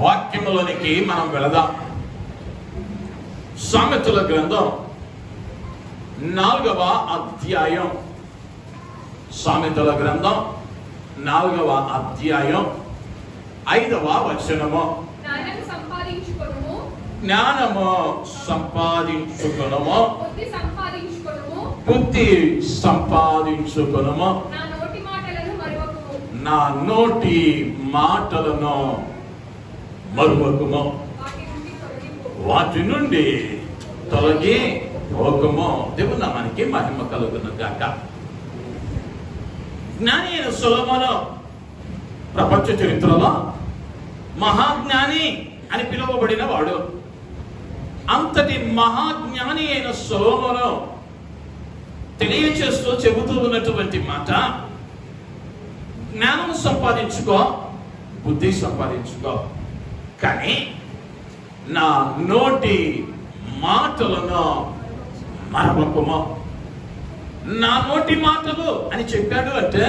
వాక్యములోనికి మనం వెళదాం. సామెతల గ్రంథం 4వ అధ్యాయం. సామెతల గ్రంథం 4వ అధ్యాయం 5వ వచనము. జ్ఞానము సంపాదించుకొనుము, బుద్ధి సంపాదించుకొనుము, నా నోటి మాటలను మరువకుము, వాటి నుండి తొలగి పోకుము. దేవుని నామానికి మహిమ కలుగును గాక. జ్ఞాని అయిన సొలొమోను ప్రపంచ చరిత్రలో మహాజ్ఞాని అని పిలువబడిన వాడు. అంతటి మహాజ్ఞాని అయిన సొలొమోను తెలియచేస్తూ చెబుతూ ఉన్నటువంటి మాట, జ్ఞానం సంపాదించుకో, బుద్ధి సంపాదించుకో, కానీ నా నోటి మాటలను మరవకుము. నా నోటి మాటలు అని చెప్పాడు అంటే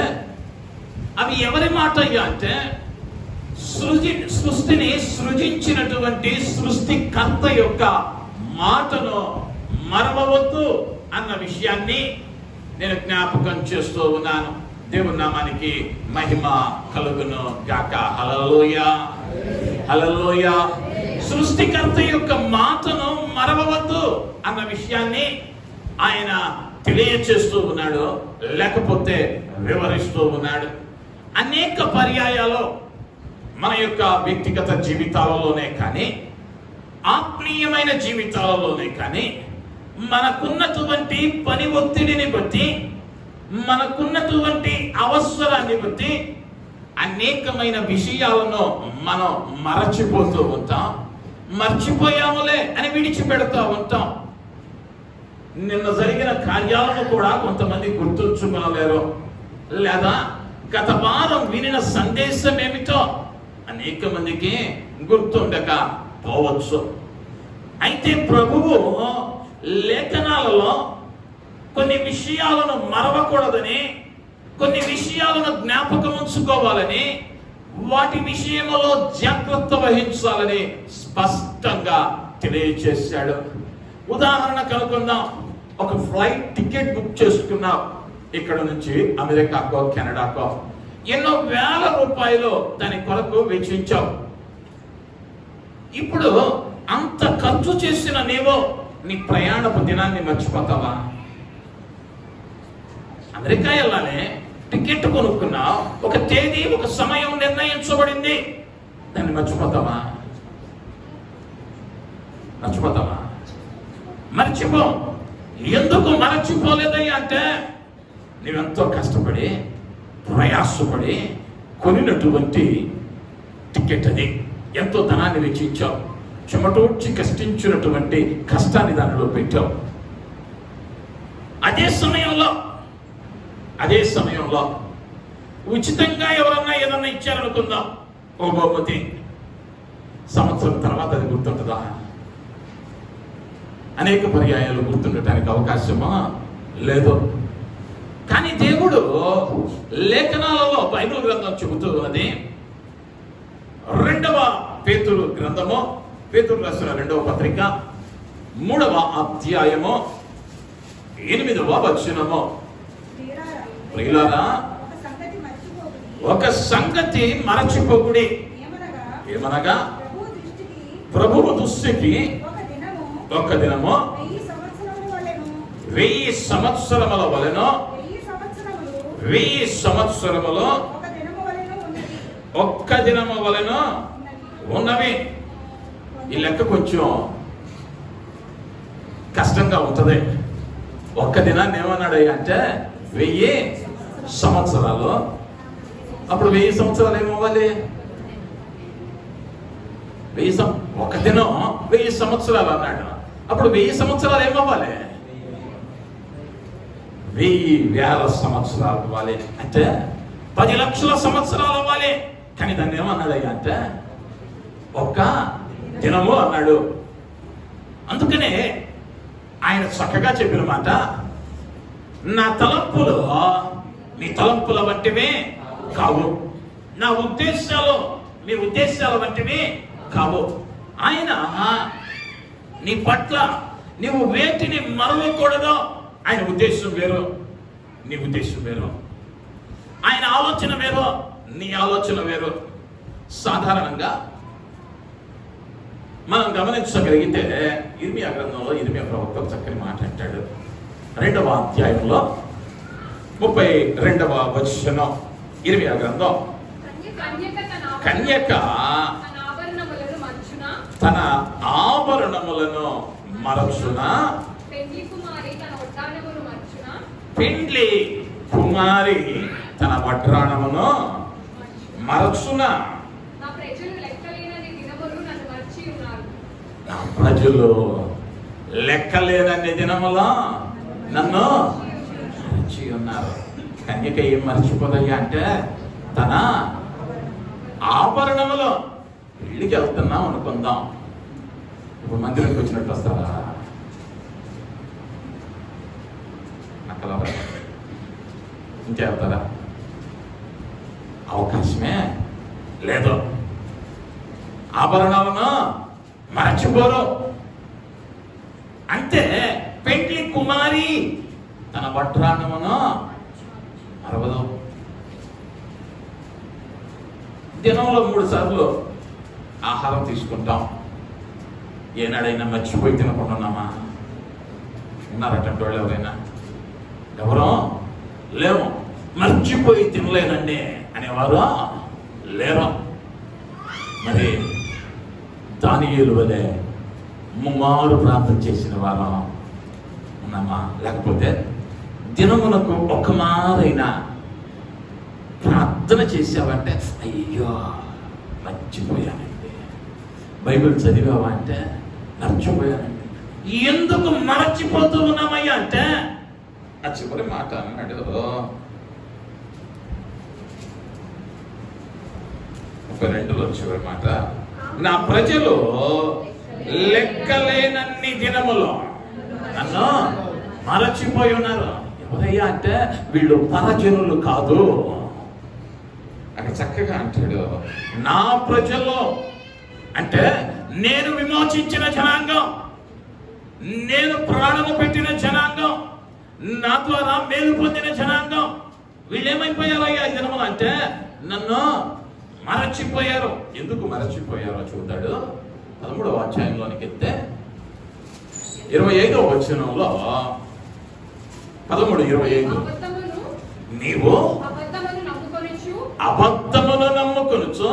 అవి ఎవరి మాట అయ్యా అంటే సృష్టిని సృజించినటువంటి సృష్టికర్త యొక్క మాటను మరవవద్దు అన్న విషయాన్ని నేను జ్ఞాపకం చేస్తూ ఉన్నాను. దేవుని నామానికి మహిమ కలుగును గాక. హల్లెలూయా, హల్లెలూయా. సృష్టికర్త యొక్క మాటను మరవవద్దు అన్న విషయాన్ని ఆయన తెలియచేస్తూ ఉన్నాడు, లేకపోతే వివరిస్తూ ఉన్నాడు. అనేక పర్యాయాలు మన యొక్క వ్యక్తిగత జీవితాలలోనే కానీ ఆత్మీయమైన జీవితాలలోనే కానీ మనకున్నటువంటి పని ఒత్తిడిని బట్టి, మనకున్నటువంటి అవసరాన్ని బట్టి అనేకమైన విషయాలను మనం మరచిపోతూ ఉంటాం. మర్చిపోయాములే అని విడిచిపెడతా ఉంటాం. నిన్న జరిగిన కార్యాలను కూడా కొంతమంది గుర్తుంచుకోలేరు, లేదా గత వారం వినిన సందేశం ఏమిటో అనేక మందికి గుర్తుండక పోవచ్చు. అయితే ప్రభువు లేఖనాలలో కొన్ని విషయాలను మరవకూడదని, కొన్ని విషయాలను జ్ఞాపకం ఉంచుకోవాలని, వాటి విషయంలో జాగ్రత్త వహించాలని స్పష్టంగా తెలియజేశాడు. ఉదాహరణ కనుకుందాం. ఒక ఫ్లైట్ టికెట్ బుక్ చేసుకున్నాం ఇక్కడ నుంచి అమెరికాకో కెనడాకో. ఎన్నో వేల రూపాయలు దాని కొరకు వెచ్చించావు. ఇప్పుడు అంత ఖర్చు చేసిన నీవు నీ ప్రయాణపు దినాన్ని మర్చిపోతావా? అమెరికా వెళ్ళాలి, టికెట్ కొనుక్కున్నావు, ఒక తేదీ ఒక సమయం నిర్ణయించబడింది, దాన్ని మర్చిపోతావా? మర్చిపోతావా? మర్చిపో. ఎందుకు మర్చిపోలేదయ్యా అంటే నువ్వెంతో కష్టపడి ప్రయాసపడి కొనినటువంటి టికెట్ అది. ఎంతో ధనాన్ని వెచ్చించావు, చెమటోడ్చి కష్టించినటువంటి కష్టాన్ని దానిలో పెట్టావు. అదే సమయంలో ఉచితంగా ఎవరన్నా ఏదన్నా ఇచ్చారనుకుందాం, ఓ బహుమతి, సంవత్సరం తర్వాత అది గుర్తుంటుందా? అనేక పర్యాయాలు గుర్తుండటానికి అవకాశమా? లేదు. కానీ దేవుడు లేఖనాలలో బైబిల్ గ్రంథం చెబుతూ ఉన్నది. 2వ పేతురు గ్రంథము, పేతురు రాసిన 2వ పత్రిక 3వ అధ్యాయము 8వ వచనము. ప్రియులారా, ఒక సంగతి మరచిపోకుడి, ఏమనగా ప్రభువు దృష్టికి ఒక దినము 1000 సంవత్సరముల వలెను, 1000 సంవత్సరములు ఒక్క దినము వలెను ఉన్నవి. ఈ లెక్క కొంచెం కష్టంగా ఉంటుంది. ఒక్క దినాన్ని ఏమన్నాడు అంటే 1000 సంవత్సరాలు. అప్పుడు 1000 సంవత్సరాలు ఏమవ్వాలి? ఒక దినం 1000 సంవత్సరాలు అన్నాడు. అప్పుడు 1000 సంవత్సరాలు ఏమవ్వాలి? 1000,000 సంవత్సరాలు అవ్వాలి. అంటే 10 లక్షల సంవత్సరాలు అవ్వాలి. కానీ దాన్ని ఏమన్నాడయ్యా అంటే ఒక్క దినము అన్నాడు. అందుకనే ఆయన చక్కగా చెప్పిన మాట, నా తలంపులు నీ తలంపుల వంటివే కావు, నా ఉద్దేశాలు మీ ఉద్దేశాల వంటివి కావు. ఆయన నీ పట్ల నీవు వేటిని మరవకూడదో ఆయన ఉద్దేశం వేరు, నీ ఉద్దేశం వేరు. ఆయన ఆలోచన వేరు, నీ ఆలోచన వేరు. సాధారణంగా మనం గమనించగలిగితే ఇర్మియా గ్రంథంలో ఇర్మియా ప్రవక్త చక్కని మాట అంటాడు. 2వ అధ్యాయంలో 32వ వచనం. ఇర్మియా గ్రంథం, కన్యక తన ఆభరణములను మరచున, పెండ్లి కుమారి తన వడ్రాణమును మరచున. నా ప్రజలు లెక్కలేనన్ని దినములో నన్ను మరచి ఉన్నారు. కన్యక ఏం మర్చిపోదయ్యా అంటే తన ఆభరణములో. పెళ్ళికి వెళ్తున్నాం అనుకుందాం, ఇప్పుడు మందిరానికి వచ్చినట్టు వస్తారా? అక్కడ ఇంకే వెళ్తారా? అవకాశమే లేదు. ఆభరణాలను మరచిపోరు. అంటే పెండ్లి కుమారి తన వడ్రాణమును మరవదు. దినంలో 3 సార్లు ఆహారం తీసుకుంటాం. ఏనాడైనా మర్చిపోయి తినకుంటున్నామా? ఉన్నారటంటే వాళ్ళు ఎవరైనా? ఎవరో లేవు. మర్చిపోయి తినలేనండి అనేవారు లేరు. మరి దానియేలు వలె ముమ్మారు ప్రార్థన చేసిన వారు ఉన్నామా? లేకపోతే దినమునకు ఒక మారైనా ప్రార్థన చేసావంటే అయ్యో మర్చిపోయానండి, బైబిల్ చదివావా అంటే మర్చిపోయానండి. ఎందుకు మరచిపోతూ ఉన్నామయ్యా అంటే ఆ చివరి మాట అన్నాడు. 32లో చివరి మాట, నా ప్రజలు లెక్కలేనన్ని దినములో నన్ను మరచిపోయి ఉన్నారు. ఎవరయ్యా అంటే వీళ్ళు పరజనులు కాదు. అక్కడ చక్కగా అంటాడు, నా ప్రజలు అంటే నేను విమోచించిన జనాంగం, నేను ప్రాణము పెట్టిన జనాంగం, నా ద్వారా మేలు పొందిన జనాంగం. వీళ్ళేమైపోయారయ్యా ఈ దినములు అంటే నన్ను మరచిపోయారు. ఎందుకు మరచిపోయారో చూద్దాడు. 13వ అధ్యాయంలోనికి వెళ్తే 25వ వచనంలో 13:25, నీవు అబద్ధమును నమ్ముకొనుచు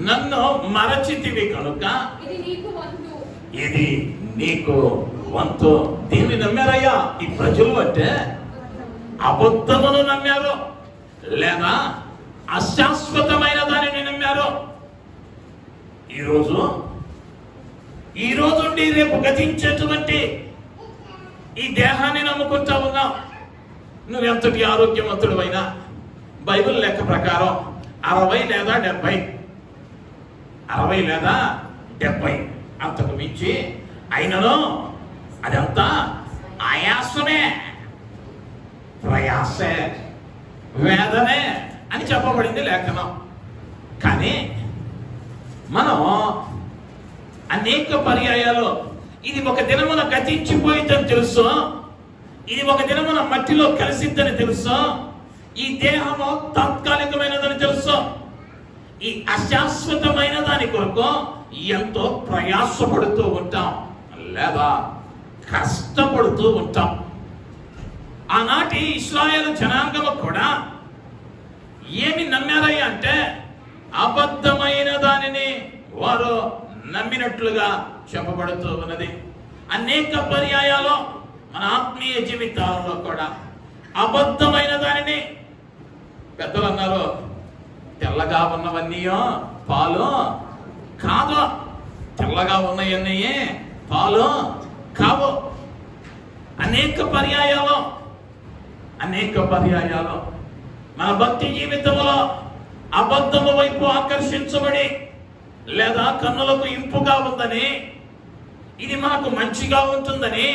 నన్ను మరచితివి కనుక ఇది నీకు వంతు. దీన్ని నమ్మారయ్యా ఈ ప్రజలు అంటే అబద్ధమును నమ్మారు, లేదా అశాశ్వతమైన దానిని నమ్మారు. ఈ రోజు రేపు గతించేటువంటి ఈ దేహాన్ని నమ్ముకుంటా ఉన్నావు. నువ్వెంతటి ఆరోగ్యవంతుడు బైబిల్ లెక్క ప్రకారం 60 లేదా 70, 60 లేదా 70 అంతకు మించి అయినను అదంతా ఆయాసమే, ప్రయాసే, వేదనే అని చెప్పబడింది లేఖనం. కానీ మనం అనేక పర్యాయాలు ఇది ఒక దినమున గతించిపోయిందని తెలుసు, ఇది ఒక దినమున మట్టిలో కలిసిద్దని తెలుసు, ఈ దేహము తాత్కాలికమైనదని తెలుసు, ఈ అశాశ్వతమైన దాని కొరకు ఎంతో ప్రయాసపడుతూ ఉంటాం, లేదా కష్టపడుతూ ఉంటాం. ఆనాటి ఇశ్రాయేలు జనాంగము కూడా ఏమి నమ్మారయ్యా అంటే అబద్ధమైన దానిని వారు నమ్మినట్లుగా చెప్పబడుతూ ఉన్నది. అనేక పర్యాయాలు మన ఆత్మీయ జీవితాల్లో కూడా అబద్ధమైన దానిని, పెద్దలు అన్నారు, తెల్లగా ఉన్నవన్నీయో పాలు కాదు, తెల్లగా ఉన్నవన్నీ పాలు కావు. అనేక పర్యాయాలు మన భక్తి జీవితంలో అబద్ధము వైపు ఆకర్షించబడి, లేదా కన్నులకు ఇంపుగా ఉందని, ఇది మనకు మంచిగా ఉంటుందని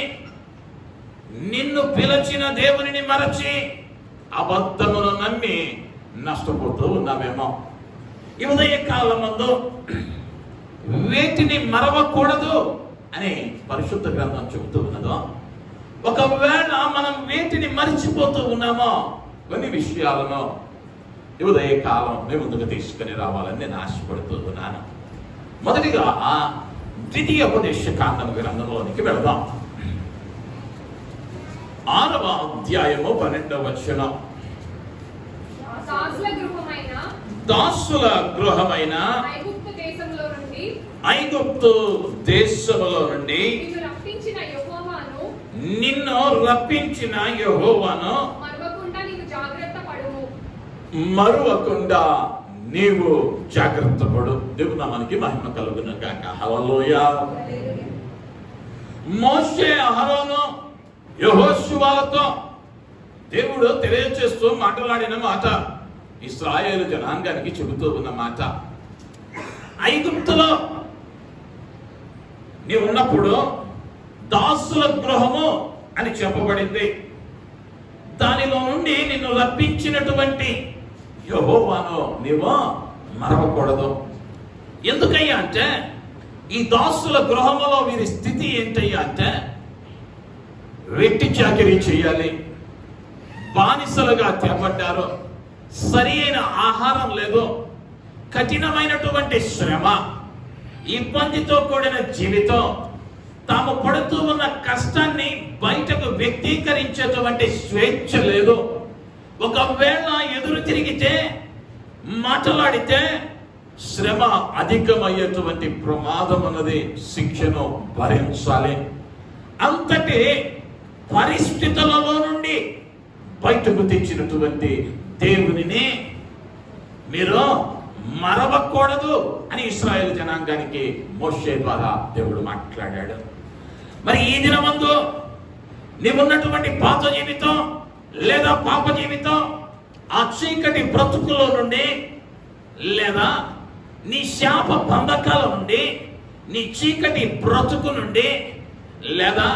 నిన్ను పిలిచిన దేవునిని మరచి అబద్ధమును నమ్మి నష్టపోతూ ఉన్నామేమో. ఈ ఉదయ కాలమందు వేటిని మరవకూడదు అని పరిశుద్ధ గ్రంథం చెబుతూ ఉన్నదో, ఒకవేళ మనం వేటిని మరిచిపోతూ ఉన్నామో కొన్ని విషయాలను ఈ ఉదయ కాలం మీ ముందుకు తీసుకుని రావాలని నేను ఆశపడుతూ ఉన్నాను. మొదటిగా ద్వితీయోపదేశ కాండం గ్రంథంలోనికి వెళదాం. 6వ అధ్యాయము 12వ వచనం. దాసుల గృహమైన ఐగుప్తు దేశములో నుండి నిన్ను రప్పించిన యెహోవాను మరువకుండా నీవు జాగ్రత్త పడు. దేవుని నామానికి మహిమ కలుగును గాక. హల్లెలూయా. మోషే అహరోను యెహోషువలతో దేవుడు తెలియచేస్తూ మాట్లాడిన మాట, ఇశ్రాయేలు జనాంగానికి చెబుతూ ఉన్న మాట, ఐగుప్తులో నీవు ఉన్నప్పుడు దాసుల గృహము అని చెప్పబడింది. దానిలో నుండి నిన్ను రప్పించినటువంటి యెహోవాను నీవు మరవకూడదు. ఎందుకయ్యా అంటే ఈ దాసుల గృహములో వీరి స్థితి ఏంటయ్యా అంటే వెట్టి చాకిరీ చేయాలి, బానిసలుగా తేబడ్డారు, సరి అయిన ఆహారం లేదు, కఠినమైనటువంటి శ్రమ, ఇబ్బందితో కూడిన జీవితం, తాము పడుతూ ఉన్న కష్టాన్ని బయటకు వ్యక్తీకరించేటువంటి స్వేచ్ఛ లేదు. ఒకవేళ ఎదురు తిరిగితే మాట్లాడితే శ్రమ అధికమయ్యేటువంటి ప్రమాదం అన్నది, శిక్షను భరించాలి. అంతటి పరిస్థితులలో నుండి బయటకు తెచ్చినటువంటి దేవునిని మీరు మరవకూడదు అని ఇశ్రాయేలు జనాంగానికి మోషే ద్వారా దేవుడు మాట్లాడాడు. మరి ఈ దినమందు నీవున్నటువంటి పాత జీవితం లేదా పాప జీవితం, ఆ చీకటి బ్రతుకులో నుండి లేదా నీ శాప బంధకాల నుండి, నీ చీకటి బ్రతుకు నుండి, లేదా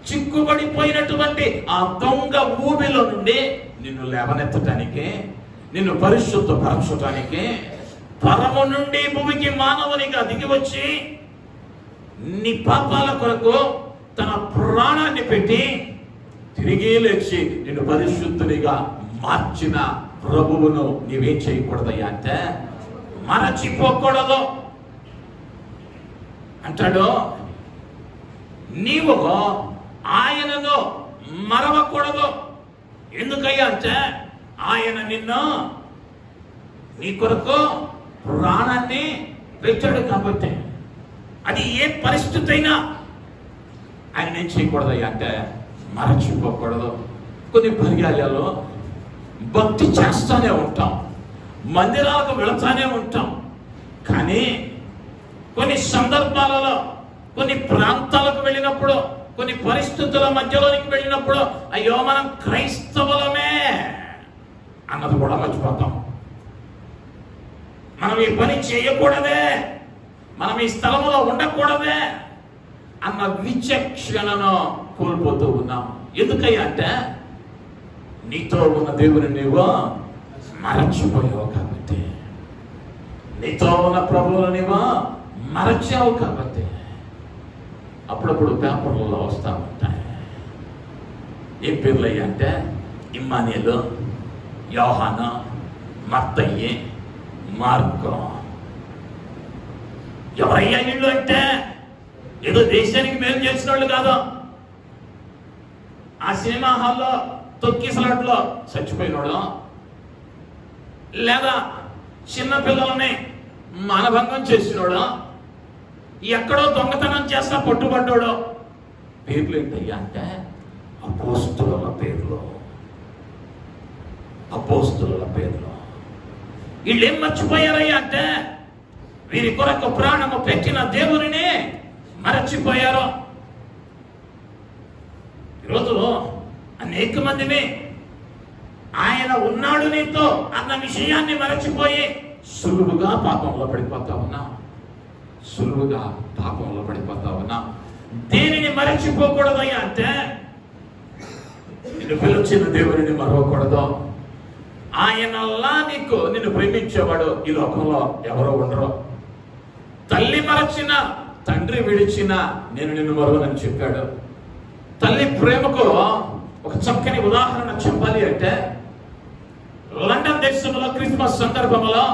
చిక్కుబడిపోయినటువంటి ఆ దొంగ ఊబిలో నుండి నిన్ను లేవనెత్తటానికి, నిన్ను పరిశుద్ధపరచటానికి, పరము నుండి భూమికి మానవునిగా దిగి వచ్చి నీ పాపాల కొరకు తన ప్రాణాన్ని పెట్టి తిరిగి లేచి నిన్ను పరిశుద్ధునిగా మార్చిన ప్రభువును నీవేం చేయకూడదయ్యా అంటే మరచిపోకూడదు అంటాడు. నీవు ఆయనను మరవకూడదు. ఎందుకయ్యా అంటే ఆయన నిన్ను నీ కొరకు ప్రాణాన్ని పెట్టాడు కాబట్టి. అది ఏ పరిస్థితి అయినా ఆయన ఏం చేయకూడదయ్యా అంటే మరచిపోకూడదు. కొన్ని పర్యాయాల్లో భక్తి చేస్తానే ఉంటాం, మందిరాలకు వెళతానే ఉంటాం, కానీ కొన్ని సందర్భాలలో కొన్ని ప్రాంతాలకు వెళ్ళినప్పుడు, కొన్ని పరిస్థితుల మధ్యలోనికి వెళ్ళినప్పుడు అయ్యో మనం క్రైస్తవులమే అన్నది కూడా మర్చిపోతాం. మనం ఈ పని చేయకూడదే, మనం ఈ స్థలంలో ఉండకూడదే అన్న విచక్షణను కోల్పోతూ ఉన్నాం. ఎందుకయ్యా అంటే నీతో ఉన్న దేవుని నీవు మరచిపోయావు కాబట్టి, నీతో ఉన్న ప్రభువును నీవు మరచావు కాబట్టి. అప్పుడప్పుడు పేపర్లలో వస్తూ ఉంటాయి. ఏం పేర్లు అయ్యా అంటే ఇమ్మానుయేలు, యోహాను, మత్తయి, మార్కో. ఎవరయ్యా వీళ్ళు అంటే ఏదో దేశానికి మేలు చేసిన వాళ్ళు కాదు. ఆ సినిమా హాల్లో తొక్కిసలాట్లో చచ్చిపోయినోడు, లేదా చిన్నపిల్లలని మానభంగం చేసినోడు, ఎక్కడో దొంగతనం చేస్తా పట్టుబడ్డాడు. పేర్లు ఏంటయ్యా అంటే అపోస్తుల పేర్లు. అపోస్తుల పేర్లు. వీళ్ళు ఏం మర్చిపోయారయ్యా అంటే వీరి కొరకు ప్రాణము పెట్టిన దేవునినే మరచిపోయారు. ఈరోజు అనేక మందిని ఆయన ఉన్నాడు నీతో అన్న విషయాన్ని మరచిపోయి సులువుగా పాపంలో పడిపోతా ఉన్నాం. సులువుగా పాపంలో పడిపోతా ఉన్నాం. దేనిని మరచిపోకూడదయ్యా అంటే నిన్ను పిలిచిన దేవుని మరవకూడదు. ఆయనల్లా నిన్ను ప్రేమించేవాడు ఈ లోకంలో ఎవరో ఉండరు. తల్లి మరచిన, తండ్రి విడిచిన నేను నిన్ను మరువనని చెప్పాడు. తల్లి ప్రేమకు ఒక చక్కని ఉదాహరణ చెప్పాలి అంటే, లండన్ దేశంలో క్రిస్మస్ సందర్భంలో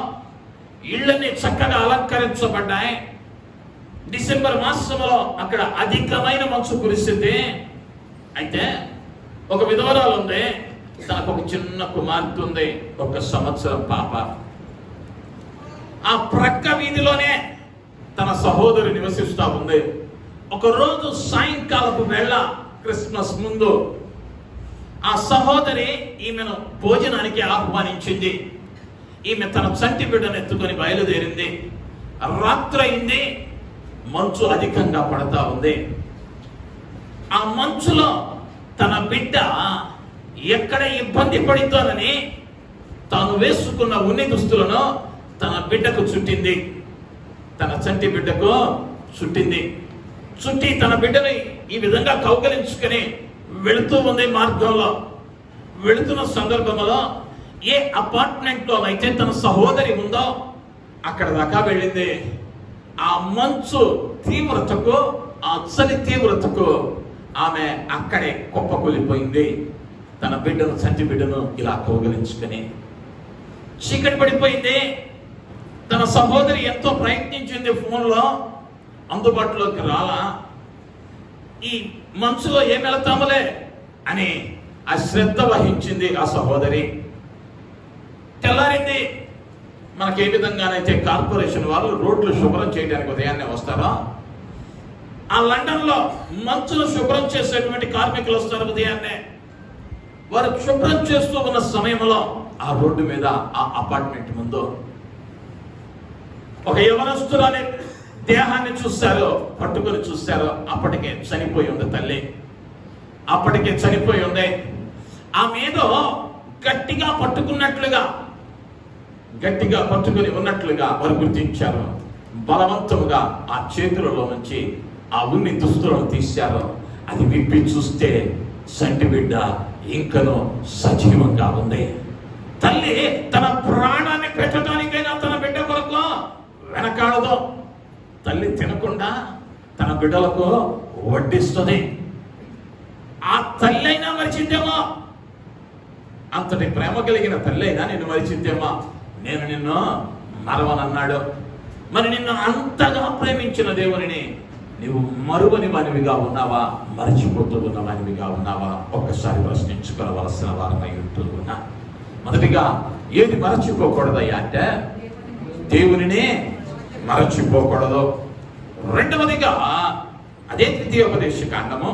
ఇళ్ళని చక్కగా అలంకరించబడ్డాయి. డిసెంబర్ మాసంలో అక్కడ అధికమైన మంచు కురిసింది. అయితే ఒక విధవరాలు ఉంది, తనకు ఒక చిన్న కుమార్తె ఉంది, 1 సంవత్సరం పాప. ఆ ప్రక్క వీధిలోనే తన సహోదరి నివసిస్తూ ఉంది. ఒకరోజు సాయంకాలపు వేళ క్రిస్మస్ ముందు ఆ సహోదరి ఈమెను భోజనానికి ఆహ్వానించింది. ఈమె తన చంటి బిడ్డను ఎత్తుకొని బయలుదేరింది. రాత్రి అయింది, మంచు అధికంగా పడతా ఉంది. ఆ మంచులో తన బిడ్డ ఎక్కడ ఇబ్బంది పడుతోనని తాను వేసుకున్న ఉన్ని దుస్తులను తన బిడ్డకు చుట్టింది. తన చంటి బిడ్డకు చుట్టింది. చుట్టి తన బిడ్డని ఈ విధంగా కౌగలించుకొని వెళుతూ ఉంది. మార్గంలో వెళుతున్న సందర్భంలో ఏ అపార్ట్మెంట్లో అయితే తన సహోదరి ఉందో అక్కడ దాకా వెళ్ళింది. ఆ మంచు తీవ్రతకు, ఆ చలి తీవ్రతకు ఆమె అక్కడే కుప్పకూలిపోయింది. తన బిడ్డను, చంటి బిడ్డను ఇలా కౌగలించుకొని చీకటి పడిపోయింది. తన సహోదరి ఎంతో ప్రయత్నించింది, ఫోన్లో అందుబాటులోకి రాలా. ఈ మంచులో ఏం వెళతాములే అని అశ్రద్ధ వహించింది ఆ సహోదరి. తెల్లారింది. మనకి ఏ విధంగానైతే కార్పొరేషన్ వాళ్ళు రోడ్లు శుభ్రం చేయడానికి ఉదయాన్నే వస్తారో, ఆ లండన్లో మంచును శుభ్రం చేసేటువంటి కార్మికులు వస్తారు ఉదయాన్నే. వారు శుభ్రం చేస్తూ ఉన్న సమయంలో ఆ రోడ్డు మీద, ఆ అపార్ట్మెంట్ ముందు ఒక యవనస్తురాలి దేహాన్ని చూశారు, పట్టుకొని చూశారు. అప్పటికే చనిపోయి ఉంది తల్లి, అప్పటికే చనిపోయి ఉంది. ఆ మీద గట్టిగా పట్టుకుని ఉన్నట్లుగా వారు గుర్తించారు. బలవంతముగా ఆ చేతులలో నుంచి ఆ ఉన్ని దుస్తులను తీశారు. అది విప్పి చూస్తే సంటి బిడ్డ ఇంకనూ సజీవంగా ఉంది. తల్లి తన ప్రాణాన్ని పెట్టడానికైనా తన బిడ్డ కొరకు వెనకాడదు. తల్లి తినకుండా తన బిడ్డలకు వడ్డిస్తుంది. ఆ తల్లి అయినా మరిచిందేమో, అంతటి ప్రేమ కలిగిన తల్లి అయినా నిన్ను మరిచిందేమో. నేను నిన్ను మరవనన్నాడు. మరి నిన్ను అంతగా ప్రేమించిన దేవుని నీవు మరువని వానివిగా ఉన్నావా, మరచిపోతూ ఉన్న వానివిగా ఉన్నావా? ఒక్కసారి ప్రశ్నించుకోవలసిన వారమై ఉంటూ ఉన్నా. మొదటిగా ఏది మరచిపోకూడదయ్యా అంటే దేవునినే మరచిపోకూడదు. రెండవదిగా అదే ద్వితీయోపదేశ కాండము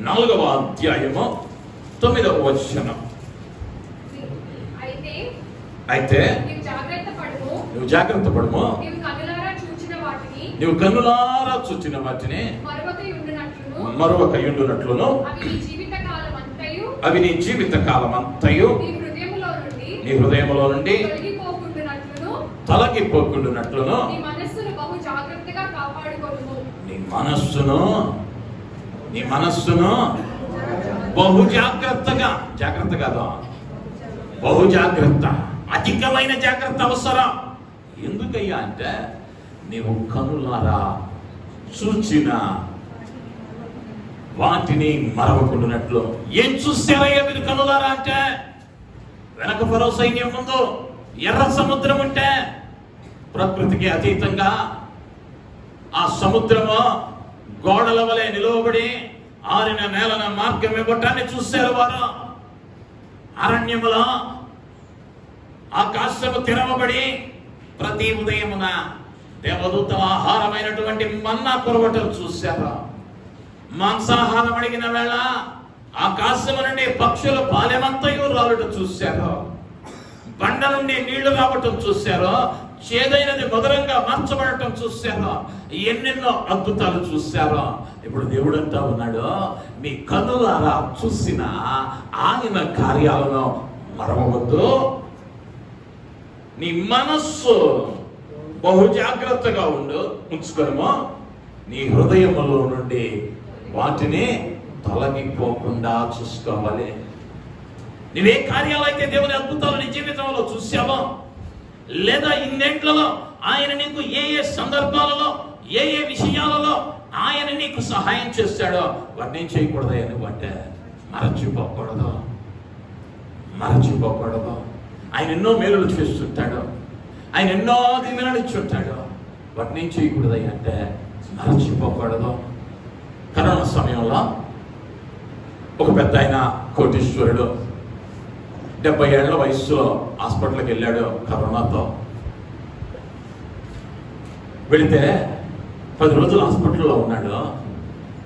4వ అధ్యాయము 9వ వచనం. అయితే నువ్వు జాగ్రత్త పడుము, నీవు కన్నులారా చూచిన వాటిని మరొక యుండునట్లును అవి నీ జీవిత కాలం అంతయు నీ హృదయములో నుండి తొలగిపోకుండునట్లును నీ మనస్సును బహు జాగ్రత్తగా, జాగ్రత్త కాదు బహు జాగ్రత్త, అధికమైన జాగ్రత్త అవసరం. ఎందుకయ్యా అంటే నీవు కనులారా చూచిన వాటిని మరవకుండానట్లు. ఏం చూసారయ్యా మీరు కనులారా అంటే? వెనక ఫరో సైన్యం ముందు ఎర్ర సముద్రం ఉంటే ప్రకృతికి అతీతంగా ఆ సముద్రము గోడల వలె నిలువబడి ఆరిన నేలన మార్గం ఇవ్వటాన్ని చూశారు వారు. అరణ్యములో ఆకాశము తెరవబడి ప్రతి ఉదయమున దేవదూతల ఆహారమైనటువంటి మన్నా కురవటం చూశారు. మాంసాహారం అడిగిన వేళ ఆకాశము నుండి పక్షులు పాలెమంతయు రావటం చూశారు. బండ నుండి నీళ్లు రావటం చూశారు. చేదైనది మధురంగా మార్చబడటం చూశారు. ఎన్నెన్నో అద్భుతాలు చూశారు. ఇప్పుడు దేవుడు అంటా ఉన్నాడు, మీ కన్నులారా చూసిన ఆయన కార్యాలను మరవవద్దు. నీ మనస్సు బహు జాగ్రత్తగా ఉంచుకోమో. నీ హృదయములో నుండి వాటిని తొలగిపోకుండా చూసుకోవాలి. నువ్వే కార్యాలు అయితే దేవుని అద్భుతాలు నీ జీవితంలో చూసావో, లేదా ఇన్నేంట్లలో ఆయన నీకు ఏ ఏ సందర్భాలలో ఏ ఏ విషయాలలో ఆయన నీకు సహాయం చేస్తాడో వాటిని చేయకూడదు అని అంటే మరచిపోకూడదు. ఆయన ఎన్నో మేలులు చేస్తుంటాడు, ఆయన ఎన్నో దీవెనలు ఇచ్చుంటాడు. వాటిని చేయకూడదు అంటే మరచిపోకూడదు. కరోనా సమయంలో ఒక పెద్ద ఆయన కోటీశ్వరుడు 70 ఏళ్ల వయసులో హాస్పిటల్కి వెళ్ళాడు కరోనాతో. వెళితే 10 రోజులు హాస్పిటల్లో ఉన్నాడు.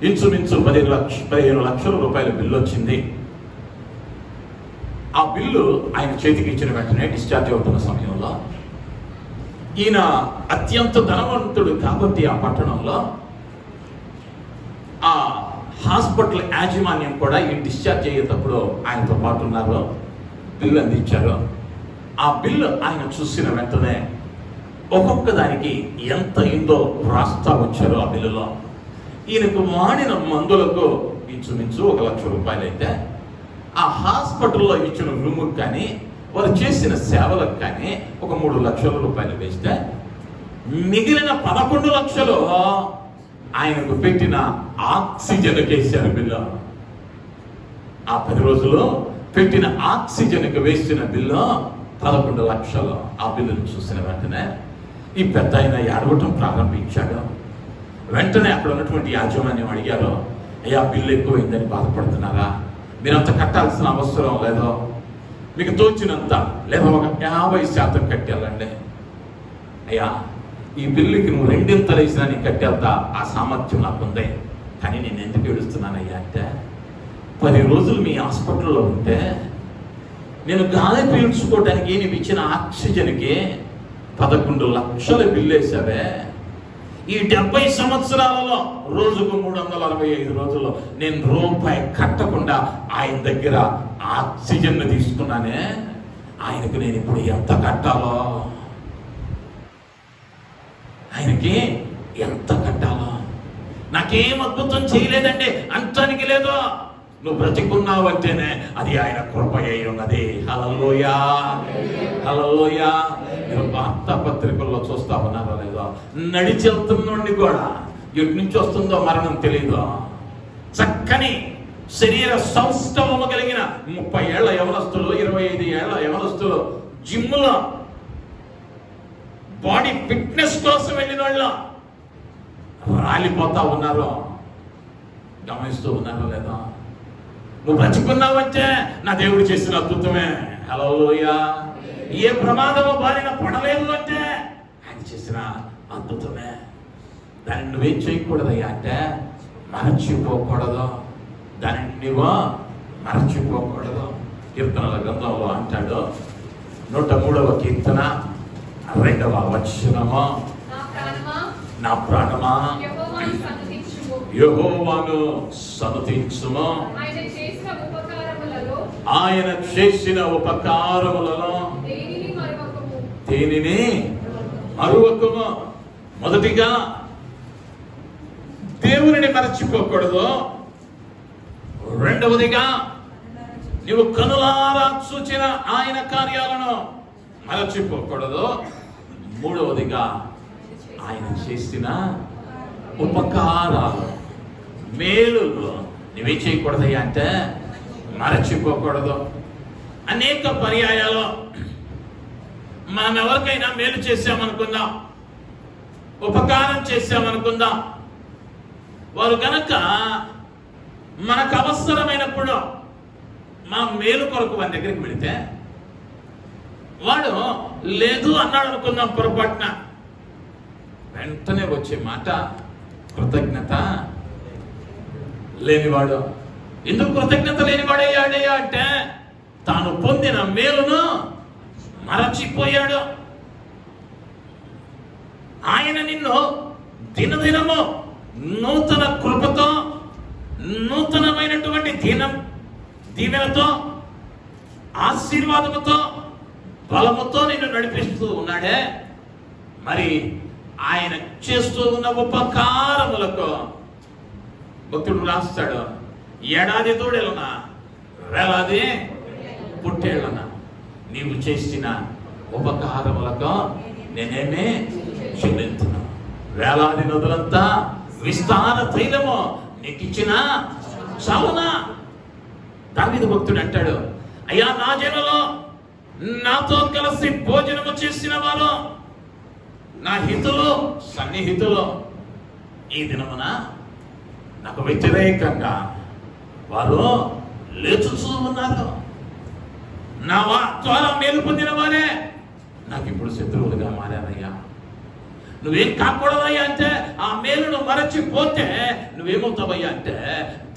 ఇంచుమించు 15 లక్షల రూపాయల బిల్లు వచ్చింది. ఆ బిల్లు ఆయన చేతికి ఇచ్చిన వెంటనే డిశ్చార్జ్ అవుతున్న సమయంలో, ఈయన అత్యంత ధనవంతుడు కాబట్టి ఆ పట్టణంలో ఆ హాస్పిటల్ యాజమాన్యం కూడా ఈ డిశ్చార్జ్ అయ్యేటప్పుడు ఆయనతో పాటు ఉన్నారు, బిల్లు అందించారు. ఆ బిల్లు ఆయన చూసిన వెంటనే ఒక్కొక్క దానికి ఎంత అయిందో రాస్తా వచ్చారు ఆ బిల్లులో. ఈయనకు వాడిన మందులకు ఇంచుమించు 1 లక్ష రూపాయలు అయితే, ఆ హాస్పిటల్లో ఇచ్చిన రూముకి కానీ వారు చేసిన సేవలకు కానీ ఒక 3 లక్షల రూపాయలు వేస్తే, మిగిలిన 11 లక్షలు ఆయనకు పెట్టిన ఆక్సిజన్కి వేశారు బిల్లు. ఆ 10 రోజులు పెట్టిన ఆక్సిజన్కి వేసిన బిల్లు 11 లక్షలు. ఆ బిల్లును చూసిన వెంటనే ఈ పెద్ద ఆయన ఏడవటం ప్రారంభించాడు. వెంటనే అక్కడ ఉన్నటువంటి యాజమాన్యం అడిగారు, అయ్యా బిల్లు ఎక్కువైందని బాధపడుతున్నారా? మీరంత కట్టాల్సిన అవసరం లేదో, మీకు తోచినంత లేదా ఒక 50% కట్టేయాలండి. అయ్యా ఈ బిల్లుకి నువ్వు 2 వేసినా నీకు కట్టేంత ఆ సామర్థ్యం నాకుంది, కానీ నేను ఎందుకు ఏడుస్తున్నానయ్యా అంటే, 10 రోజులు మీ హాస్పిటల్లో ఉంటే నేను గాలి పీల్చుకోవడానికి నీవు ఇచ్చిన ఆక్సిజన్కి 11 లక్షల బిల్లు వేసావే. ఈ 70 సంవత్సరాలలో రోజుకు 365 రోజుల్లో నేను రూపాయి కట్టకుండా ఆయన దగ్గర ఆక్సిజన్ తీసుకున్నానే, ఆయనకు నేను ఇప్పుడు ఎంత కట్టాలో, ఆయనకి ఎంత కట్టాలో. నాకేం అద్భుతం చేయలేదండి అంటానికి లేదు, నువ్వు బ్రతికున్నావు అంటేనే అది ఆయన కృప అయి ఉన్నది. హల్లెలూయా, హల్లెలూయా. మీరు వార్తాపత్రికల్లో చూస్తా ఉన్నారో లేదో, నడిచి వెళ్తున్నోడిని కూడా ఎటు నుంచి వస్తుందో మరణం తెలియదు. చక్కని శరీర సౌష్ఠవము కలిగిన 30 ఏళ్ల యవనస్తులు, 25 ఏళ్ల యవనస్తులు జిమ్లో బాడీ ఫిట్నెస్ కోసం వెళ్ళిన వాళ్ళు రాలిపోతా ఉన్నారు. గమనిస్తూ ఉన్నారో లేదా? నువ్వు బ్రతుకున్నావంటే నా దేవుడు చేసిన అద్భుతమే. హల్లెలూయా. ఏ ప్రమాదము బారిన పడలేదు అంటే ఆయన చేసిన అద్భుతమే. దాన్ని నువ్వేం చేయకూడదయ్యా అంటే మరచిపోకూడదు. దానిని నువ్వు మరచిపోకూడదు. కీర్తనల గ్రంథంలో అంటాడు, 103వ కీర్తన 2వ వచనము, నా ప్రాణమా యెహోవాను సన్నుతించుము, ఆయన చేసిన ఉపకారములలో దేనిని మరువకము. మొదటిగా దేవునిని మరచిపోకూడదు. రెండవదిగా నీవు కనులారా చూచిన ఆయన కార్యాలను మరచిపోకూడదు. మూడవదిగా ఆయన చేసిన ఉపకారాలు, మేలులు నువ్వే చేయకూడదయ్యా అంటే మరచిపోకూడదు. అనేక పర్యాయాలు మనం ఎవరికైనా మేలు చేశామనుకుందాం, ఉపకారం చేశామనుకుందాం, వారు కనుక మనకు అవసరమైనప్పుడు మా మేలు కొరకు వారి దగ్గరికి వెళితే వాడు లేదు అన్నాడు అనుకుందాం పొరపాటున, వెంటనే వచ్చే మాట కృతజ్ఞత లేనివాడు. ఎందుకు కృతజ్ఞత లేనివాడయ్యాడయ్యా అంటే తాను పొందిన మేలును మరచిపోయాడు. ఆయన నిన్ను దినదినము నూతన కృపతో, నూతనమైనటువంటి దీవెనతో, ఆశీర్వాదముతో, బలముతో నిన్ను నడిపిస్తూ ఉన్నాడే. మరి ఆయన చేస్తూ ఉన్న ఉపకారములకు భక్తుడు రాస్తాడు, ఏడాది తోడేలున వేలాది పుట్టేళ్ళన నీవు చేసిన ఉపకారములకు నేనేమే చెల్లింతున్నా. వేలాది నదులంతా విస్తార తైలము నీకు ఇచ్చిన చాలునా? దావీదు భక్తుడు అంటాడు, అయ్యా నా జనులు, నాతో కలిసి భోజనము చేసిన వారు, నా హితులు సన్నిహితులు ఈ దినమున నాకు వ్యతిరేకంగా వారు లేచుచూ ఉన్నారు. నా ద్వారా మేలు పొందిన వారే నాకు ఇప్పుడు శత్రువులుగా మారారయ్యా. నువ్వేం కాకూడదయ్యా అంటే ఆ మేలును మరచిపోతే నువ్వేమవుతావయ్యా అంటే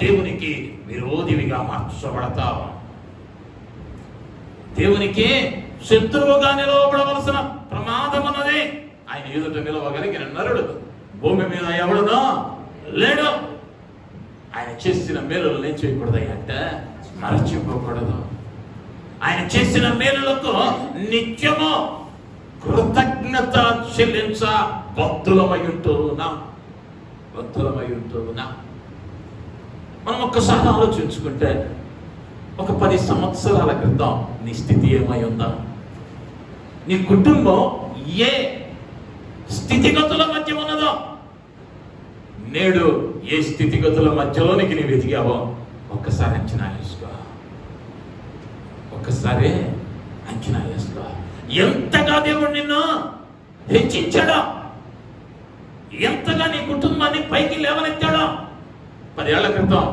దేవునికి విరోధివిగా మార్చబడతావు. దేవునికి శత్రువుగా నిలవబడవలసిన ప్రమాదం ఉన్నది. ఆయన ఎదుట నిలవగలిగిన నరుడు భూమి మీద ఎవడునో లేడు. ఆయన చేసిన మేలులు ఏం చేయకూడదయ్యా అంటే మరచిపోకూడదు. ఆయన చేసిన మేలులకు నిత్యము కృతజ్ఞత చెల్లించ బద్ధులమై ఉంటున్నా. మనం ఒక్కసారి ఆలోచించుకుంటే ఒక 10 సంవత్సరాల క్రితం నీ స్థితి ఏమై ఉందా? నీ కుటుంబం ఏ స్థితిగతుల మధ్య ఉన్నదో, నేడు ఏ స్థితిగతుల మధ్యలోనికి నీవు ఎదిగావో ఒక్కసారి అంచనా వేసుకో. ఒక్కసారి అంచనా వేసుకో. ఎంతగా దేవుడు నిన్ను హెచ్చించాడో, ఎంతగా నీ కుటుంబాన్ని పైకి లేవనెత్తాడో. 10 ఏళ్ల క్రితం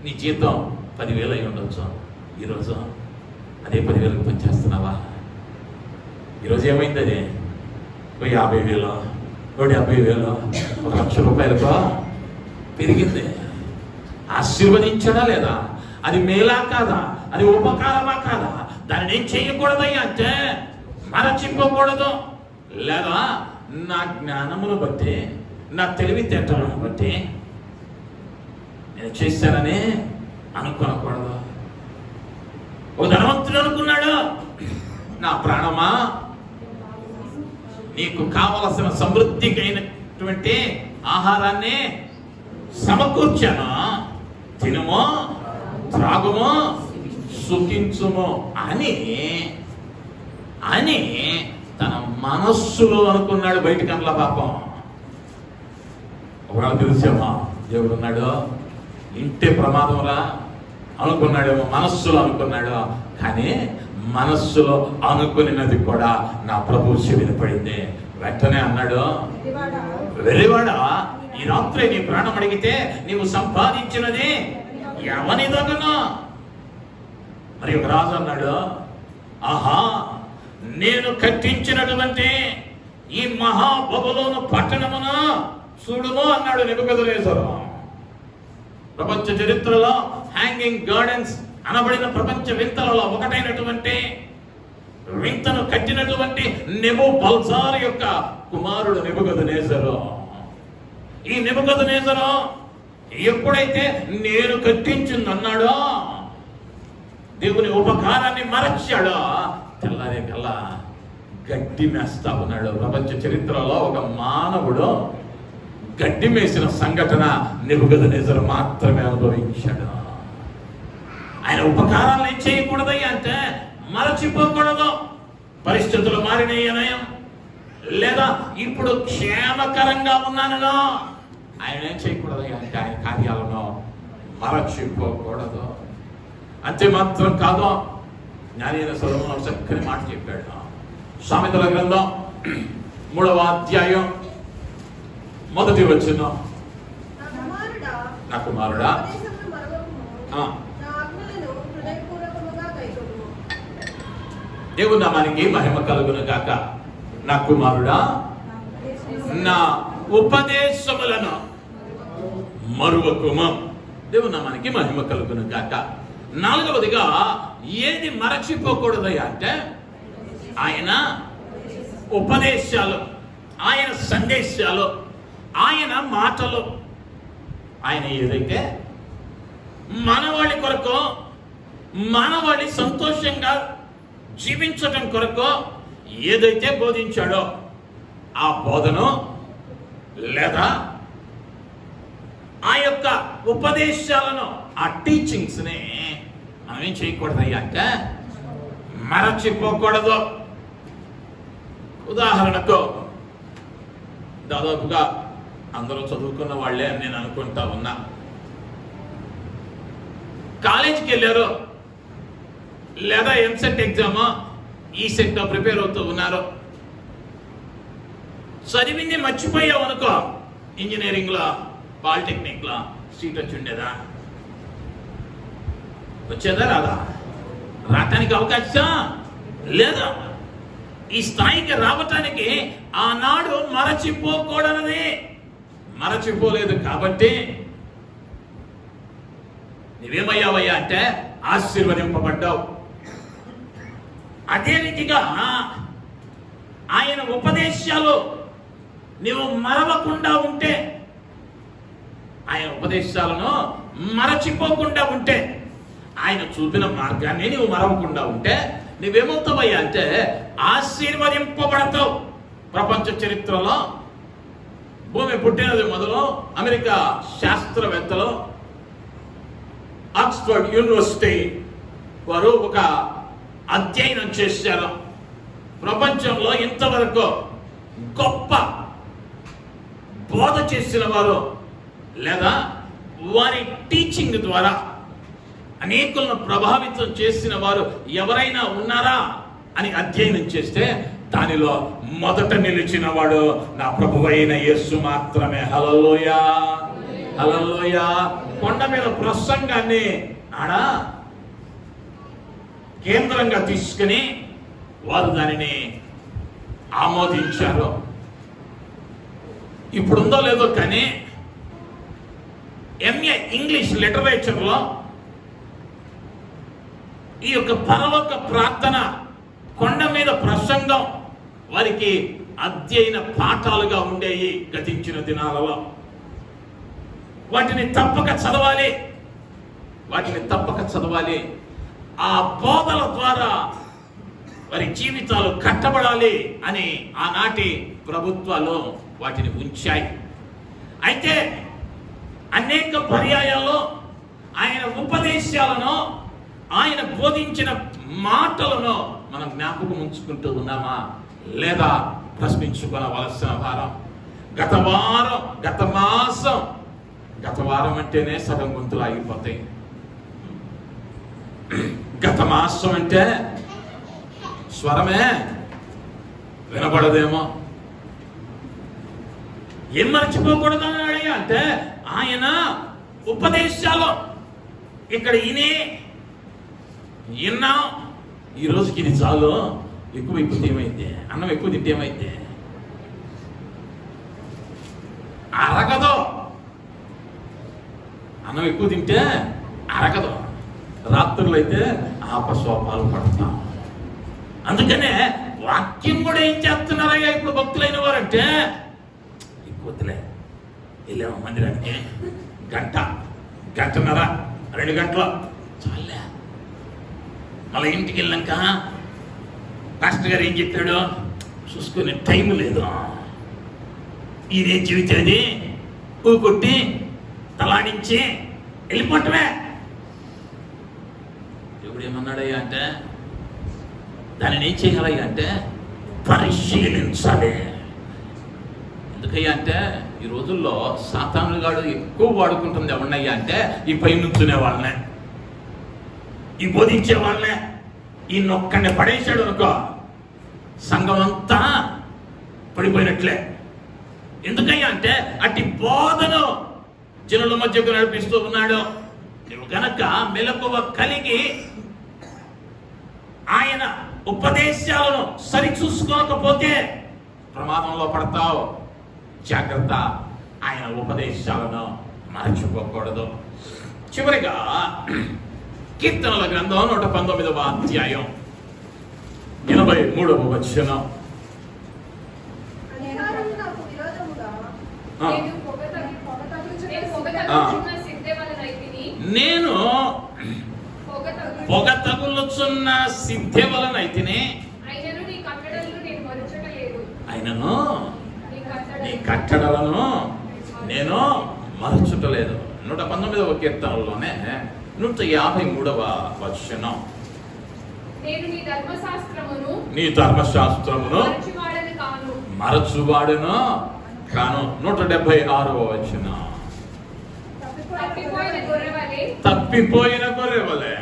నీ జీతం 10,000 అయి ఉండొచ్చు. ఈరోజు అదే 10,000కి పనిచేస్తున్నావా? ఈరోజు ఏమైంది? అది 50,000, 70,000, 1,00,000 రూపాయలకో పెరిగింది. ఆశీర్వదించడా లేదా? అది మేలా కాదా? అది ఉపకారమా కాదా? దాన్ని ఏం చేయకూడదయ్యా అంటే మరచిపోకూడదు. లేదా నా జ్ఞానమును బట్టి, నా తెలివితేటలను బట్టి నేను చేశానని అనుకోనకూడదు. ఓ ధనవంతుడు అనుకున్నాడు, నా ప్రాణమా నీకు కావలసిన సమృద్ధికైనటువంటి ఆహారాన్ని సమకూర్చాను, తినుమో త్రాగుమో సుఖించుమో అని తన మనస్సులో అనుకున్నాడు. బయటికి అనలా పాపం. ఒకవేళ తెలిసేమో దేవుడు ఉన్నాడు, ఇంటే ప్రమాదంరా అనుకున్నాడేమో, మనస్సులో అనుకున్నాడు. కానీ మనస్సులో అనుకున్నది కూడా నా ప్రభు చెవిన పడింది. వెంటనే అన్నాడు, వెర్రివాడా, ఈ రాత్రి నీ ప్రాణం అడిగితే నీవు సంపాదించినది ఎవని దగ్గర? మరి ఒక రాజు అన్నాడు, ఆహా, నేను కట్టించినటువంటి ఈ మహాబబులోను పట్టణమును చూడుము అన్నాడు నెబుకద్నెజరు. ప్రపంచ చరిత్రలో హ్యాంగింగ్ గార్డెన్స్ అనబడిన ప్రపంచ వింతలలో ఒకటైనటువంటి వింతను కట్టినటువంటి నెబుకద్నెజరు యొక్క కుమారుడు నెబుకద్నెజరు. ఈ నెబుకద్నెజరు ఎప్పుడైతే నేను కట్టించింది అన్నాడో, దేవుని ఉపకారాన్ని మరచాడో, తెల్లారే కల్లా గడ్డి మేస్తా ఉన్నాడు. ప్రపంచ చరిత్రలో ఒక మానవుడు గడ్డి మేసిన సంఘటన నెబుకద్నెజరు మాత్రమే అనుభవించాడు. ఆయన ఉపకారాలు ఏం చేయకూడదయ్యా అంటే మరచిపోకూడదు. పరిస్థితులు మారినాయనో లేదా ఇప్పుడు క్షేమకరంగా ఉన్నానో ఆయన ఏం చేయకూడదయ్యా అంటే ఆయన కార్యాలను మరచిపోకూడదు. అంతే మాత్రం కాదు, జ్ఞానైన సొలొమోను చక్కని మాట చెప్పాడు. సామెతల గ్రంథం 3వ అధ్యాయం 1వ వచనం, నా కుమారుడా దేవుని నామానికి మహిమ కలుగును గాక. నా కుమారుడా, నా ఉపదేశములను మరువకుము. దేవుని నామానికి మహిమ కలుగును గాక. 4వదిగా ఏది మరచిపోకూడదయ్యా అంటే ఆయన ఉపదేశాలు, ఆయన సందేశాలు, ఆయన మాటలు. ఆయన ఏదైతే మనవాడి కొరకు, మనవాడి సంతోషంగా జీవించటం కొరకు ఏదైతే బోధించాడో ఆ బోధను లేదా ఆ యొక్క ఉపదేశాలను, ఆ టీచింగ్స్ని మనం ఏం చేయకూడదయ్యా అంటే మరచిపోకూడదు. ఉదాహరణకు దాదాపుగా అందరూ చదువుకున్న వాళ్ళే అని నేను అనుకుంటా ఉన్నా. కాలేజీకి వెళ్ళారు, లేదా ఎంసెట్ ఎగ్జామ్ ఈ సెట్ ప్రిపేర్ అవుతూ ఉన్నారు. చదివింది మర్చిపోయావు అనుకో, ఇంజనీరింగ్లో పాలిటెక్నిక్లో సీట్ వచ్చి ఉండేదా? వచ్చేదా రాదా? రావటానికి అవకాశం లేదా? ఈ స్థాయికి రావటానికి ఆనాడు మరచిపోకూడనది మరచిపోలేదు కాబట్టి నువ్వేమయ్యావయ్యా అంటే ఆశీర్వదింపబడ్డావు. అదే రీతిగా ఆయన ఉపదేశాలు నీవు మరవకుండా ఉంటే, ఆయన ఉపదేశాలను మరచిపోకుండా ఉంటే, ఆయన చూపిన మార్గాన్ని నువ్వు మరవకుండా ఉంటే నువ్వేమవుతావయ్యా అంటే ఆశీర్వదింపబడతావు. ప్రపంచ చరిత్రలో భూమి పుట్టినది మొదలు అమెరికా శాస్త్రవేత్తలు ఆక్స్ఫర్డ్ యూనివర్సిటీ వారు ఒక అధ్యయనం చేశారు. ప్రపంచంలో ఇంతవరకు గొప్ప బోధ చేసిన వారు లేదా వారి టీచింగ్ ద్వారా అనేకులను ప్రభావితం చేసిన వారు ఎవరైనా ఉన్నారా అని అధ్యయనం చేస్తే దానిలో మొదట నిలిచిన వాడు నా ప్రభువైన యేసు మాత్రమే. హల్లెలూయా, హల్లెలూయా. కొండ మీద ప్రసంగాన్ని ఆడ కేంద్రంగా తీసుకుని వారు దానిని ఆమోదించారు. ఇప్పుడుందో లేదో కానీ ఎంఏ ఇంగ్లీష్ లిటరేచర్లో ఈ యొక్క పరలోక ప్రార్థన, కొండ మీద ప్రసంగం వారికి అధ్యయన పాఠాలుగా ఉండేవి గతించిన దినాలలో. వాటిని తప్పక చదవాలి. ఆ బోధల ద్వారా వారి జీవితాలు కట్టబడాలి అని ఆనాటి ప్రభుత్వాలు వాటిని ఉంచాయి. అయితే అనేక పర్యాయాల్లో ఆయన ఉపదేశాలను, ఆయన బోధించిన మాటలను మనం జ్ఞాపకం ఉంచుకుంటూ ఉన్నామా లేదా ప్రశ్నించుకోవలసిన వారం. గత వారం అంటేనే సగం గొంతులు ఆగిపోతాయి. గత మాసం అంటే స్వరమే వినపడదేమో. ఏం మర్చిపోకూడదని అడిగా అంటే ఆయన ఉపదేశాలు ఇక్కడ విన్నాం. ఈ రోజుకి ఇది చాలు. ఎక్కువ ఏమైతే అన్నం ఎక్కువ తింటే ఏమైతే అరగదు. అన్నం ఎక్కువ తింటే అరగదు. రాత్రులు అయితే ఆపస్వపాలు పడతాం. అందుకనే వాక్యం కూడా ఏం చేస్తున్నారయ్యా ఇప్పుడు భక్తులైన వారంటే, ఎక్కువలే వెళ్ళాము మందిరానికి, గంటన్నర 2 గంటలు చాలే. మళ్ళీ ఇంటికి వెళ్ళాక మాస్టర్ గారు ఏం చెప్పాడు చూసుకునే టైం లేదు. ఇదే జీవితం, అది పువ్వు కొట్టి తలాడించి వెళ్ళిపోవటమే. దేవుడు ఏమన్నాడయ్యా అంటే దానిని ఏం చేయాలయ్యా అంటే పరిశీలించాలి. ఎందుకయ్యా అంటే ఈ రోజుల్లో సాతాను గాడు ఎక్కువ వాడుకుంటుంది ఎవరినయ్యా అంటే ఈ పై నుంచునే వాళ్ళనే, ఈ బోధించే వాళ్ళనే. ఈ నొక్కడిని పడేసాడు అనుకో సంఘం అంతా పడిపోయినట్లే. ఎందుకయ్యా అంటే అట్టి బోధను జనుల మధ్యకు నడిపిస్తూ ఉన్నాడు. నువ్వు గనక మెలకువ కలిగి ఆయన ఉపదేశాలను సరిచూసుకోకపోతే ప్రమాదంలో పడతావు. జాగ్రత్త, ఆయన ఉపదేశాలను మరచిపోకూడదు. చివరిగా కీర్తనల గ్రంథం 119వ అధ్యాయం 83వ వచనం. నేను పొగ తగులుచున్న సిద్ధి వలనైతిని, ఆయనను నీ కట్టడలను నేను మరచుటలేదు. 119వ కీర్తనలోనే 153వ వచనం. నేను నీ ధర్మశాస్త్రమును కాను. మరచువాడును కాను. 176వ వచనం. తప్పిపోయిన గొర్రెవలే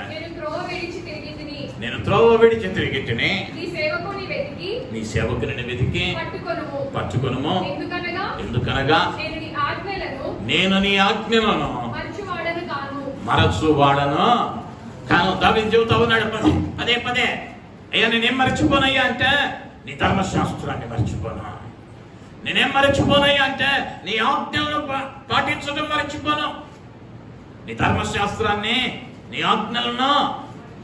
నేను త్రోవ విడిచి తిరిగి తిని నీ సేవకుని వెతికి పట్టుకొనుము. ఎందుకనగా నేను నీ ఆజ్ఞలను మరచువాడను కాను. దావీదు చెబుతా ఉన్నాడు పదే పదే, అయ్యా నేనేం మర్చిపోనయ్యా అంటే నీ ధర్మశాస్త్రాన్ని మర్చిపోను. నేనేం మర్చిపోనయ్యా అంటే నీ ఆజ్ఞలను పాటించడం మర్చిపోను. నీ ధర్మశాస్త్రాన్ని నీ ఆజ్ఞలను